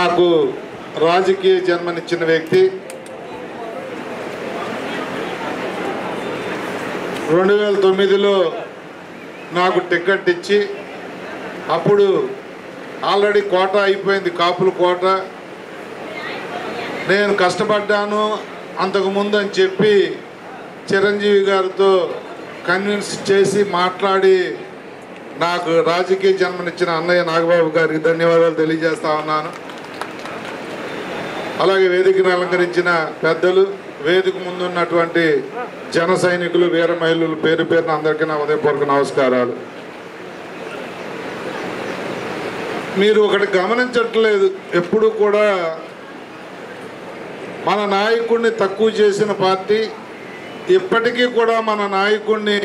నాకు రాజకీయ జన్మనిచ్చిన వ్యక్తి. 2009లో నాకు టికెట్ ఇచ్చి, అప్పుడు ఆల్రెడీ కోట అయిపోయింది, కాపుల కోట. నేను కష్టపడ్డాను అంతకుముందు అని చెప్పి చిరంజీవి గారితో కన్విన్స్ చేసి మాట్లాడి నాకు రాజకీయ జన్మనిచ్చిన అన్నయ్య నాగబాబు గారికి ధన్యవాదాలు తెలియజేస్తా ఉన్నాను. అలాగే వేదికను అలంకరించిన పెద్దలు, వేదిక ముందున్నటువంటి జన సైనికులు, వీర మహిళలు పేరు పేరున అందరికీ నా ఉదయపూర్వక నమస్కారాలు. మీరు ఒకటి గమనించట్లేదు, ఎప్పుడు కూడా మన నాయకుడిని తక్కువ చేసిన పార్టీ ఇప్పటికీ కూడా మన నాయకుడిని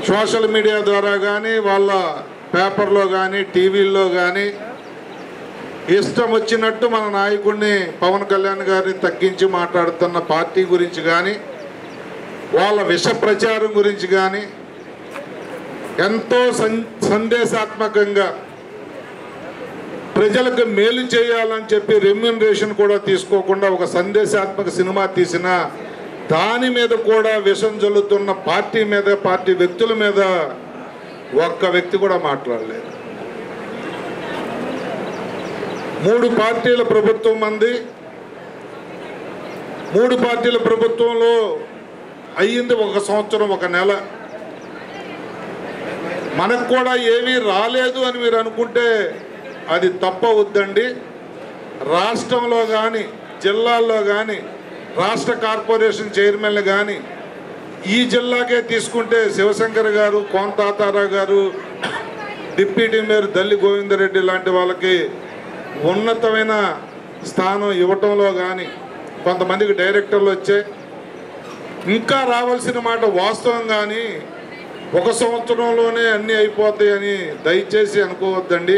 సోషల్ మీడియా ద్వారా కానీ, వాళ్ళ పేపర్లో కానీ, టీవీల్లో కానీ ఇష్టం వచ్చినట్టు మన నాయకుడిని పవన్ కళ్యాణ్ గారిని తగ్గించి మాట్లాడుతున్న పార్టీ గురించి కానీ, వాళ్ళ విష ప్రచారం గురించి కానీ ఎంతో సందేశాత్మకంగా ప్రజలకు మేలు చేయాలని చెప్పి రెమ్యూనరేషన్ కూడా తీసుకోకుండా ఒక సందేశాత్మక సినిమా తీసిన దాని మీద కూడా విషం జల్లుతున్న పార్టీ మీద, పార్టీ వ్యక్తుల మీద ఒక్క వ్యక్తి కూడా మాట్లాడలేదు. 3 పార్టీల ప్రభుత్వం మంది, 3 పార్టీల ప్రభుత్వంలో అయ్యింది 1 సంవత్సరం 1 నెల. మనకు కూడా ఏమీ రాలేదు అని మీరు అనుకుంటే అది తప్పవద్దండి. రాష్ట్రంలో కానీ, జిల్లాల్లో కానీ, రాష్ట్ర కార్పొరేషన్ చైర్మన్లు కానీ, ఈ జిల్లాకే తీసుకుంటే శివశంకర్ గారు, కోన తాతారావు గారు, డిప్యూటీ మేయర్ దల్లి గోవిందరెడ్డి లాంటి వాళ్ళకి ఉన్నతమైన స్థానం ఇవ్వటంలో కానీ, కొంతమందికి డైరెక్టర్లు వచ్చాయి. ఇంకా రావాల్సిన మాట వాస్తవం, కానీ 1 సంవత్సరంలోనే అన్నీ అయిపోతాయని దయచేసి అనుకోవద్దండి.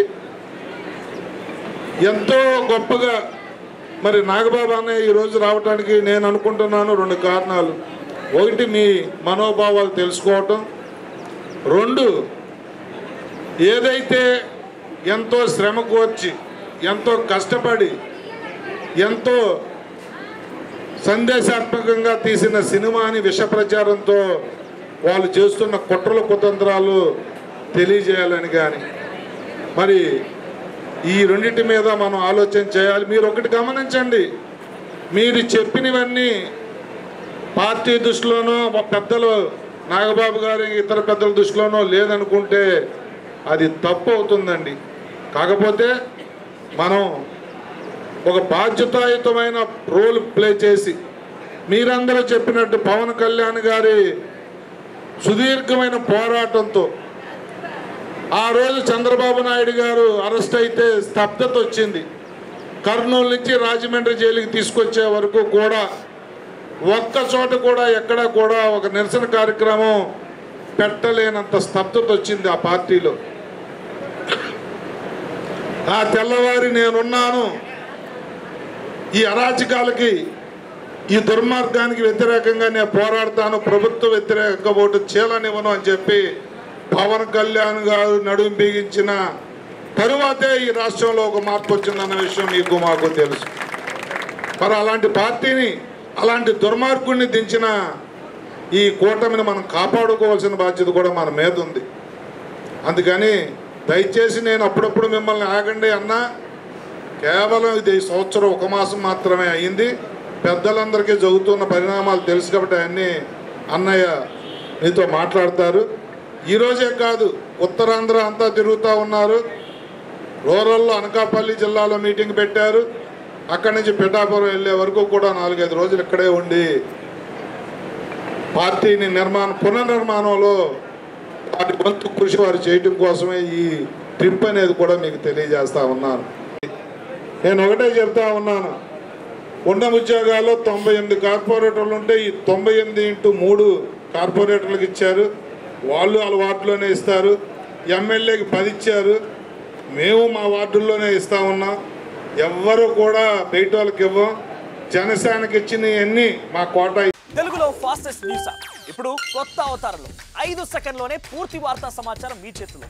ఎంతో గొప్పగా మరి నాగబాబు అన్నయ్య ఈరోజు రావడానికి నేను అనుకుంటున్నాను 2 కారణాలు. 1 మీ మనోభావాలు తెలుసుకోవటం, 2 ఏదైతే ఎంతో శ్రమ కోర్చి, ఎంతో కష్టపడి, ఎంతో సందేశాత్మకంగా తీసిన సినిమాని విష ప్రచారంతో వాళ్ళు చేస్తున్న కుట్రల కుతంత్రాలు తెలియజేయాలని కానీ, మరి ఈ రెండింటి మీద మనం ఆలోచన చేయాలి. మీరు ఒకటి గమనించండి, మీరు చెప్పినవన్నీ పార్టీ దృష్టిలోనో, పెద్దలు నాగబాబు గారి ఇతర పెద్దల దృష్టిలోనో లేదనుకుంటే అది తప్పు అవుతుందండి. కాకపోతే మనం ఒక బాధ్యతాయుతమైన రోల్ ప్లే చేసి, మీరందరూ చెప్పినట్టు పవన్ కళ్యాణ్ గారి సుదీర్ఘమైన పోరాటంతో ఆ రోజు చంద్రబాబు నాయుడు గారు అరెస్ట్ అయితే స్తబ్దత వచ్చింది. కర్నూలు నుంచి రాజమండ్రి జైలుకి తీసుకొచ్చే వరకు కూడా ఒక్క చోట కూడా ఎక్కడా కూడా ఒక నిరసన కార్యక్రమం పెట్టలేనంత స్తబ్దత వచ్చింది ఆ పార్టీలో. ఆ తెల్లవారి నేనున్నాను, ఈ అరాచకాలకి, ఈ దుర్మార్గానికి వ్యతిరేకంగా నేను పోరాడతాను, ప్రభుత్వ వ్యతిరేక ఓటు చీలనివ్వను అని చెప్పి పవన్ కళ్యాణ్ గారు నడుం బిగించిన తరువాతే ఈ రాష్ట్రంలో ఒక మార్పు వచ్చిందన్న విషయం మీకు మాకు తెలుసు. మరి అలాంటి పార్టీని, అలాంటి దుర్మార్గుడిని దించిన ఈ కూటమిని మనం కాపాడుకోవాల్సిన బాధ్యత కూడా మన మీద ఉంది. అందుకని దయచేసి నేను అప్పుడప్పుడు మిమ్మల్ని ఆగండి అన్నా, కేవలం ఇది సంవత్సరం 1 మాసం మాత్రమే అయింది. పెద్దలందరికీ జరుగుతున్న పరిణామాలు తెలుసు కాబట్టి అన్నీ అన్నయ్య మీతో మాట్లాడతారు. ఈరోజే కాదు, ఉత్తరాంధ్ర అంతా తిరుగుతూ ఉన్నారు. రూరల్లో అనకాపల్లి జిల్లాలో మీటింగ్ పెట్టారు. అక్కడి నుంచి పిఠాపురం వెళ్ళే వరకు కూడా 4-5 రోజులు ఇక్కడే ఉండి పార్టీని పునర్నిర్మాణంలో వాటి వంతు కృషి వారు చేయటం కోసమే ఈ ట్రిప్ అనేది కూడా మీకు తెలియజేస్తా ఉన్నాను. నేను ఒకటే చెప్తా ఉన్నాను, ఉన్న ఉద్యోగాల్లో 98 కార్పొరేటర్లు ఉంటే ఈ 98x3 కార్పొరేటర్లకు ఇచ్చారు. వాళ్ళు వాళ్ళ వార్డులోనే ఇస్తారు. ఎమ్మెల్యేకి 10 ఇచ్చారు. మేము మా వార్డుల్లోనే ఇస్తా ఉన్నాం. ఎవ్వరు కూడా బయట వాళ్ళకి ఇవ్వం. జనసేనకి ఇచ్చినవన్నీ మా కోట. తెలుగులో ఫాస్టెస్ట్ న్యూస్ ఇప్పుడు కొత్త అవతారంలో 5 సెకండ్లోనే పూర్తి వార్తా సమాచారం మీ చేతిలో.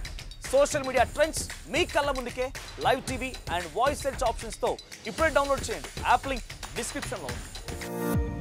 సోషల్ మీడియా ట్రెండ్స్ మీ కళ్ళ ముందుకే live TV and voice search ఆప్షన్స్తో ఇప్పుడే డౌన్లోడ్ చేయండి. యాప్ లింక్ డిస్క్రిప్షన్లో ఉంది.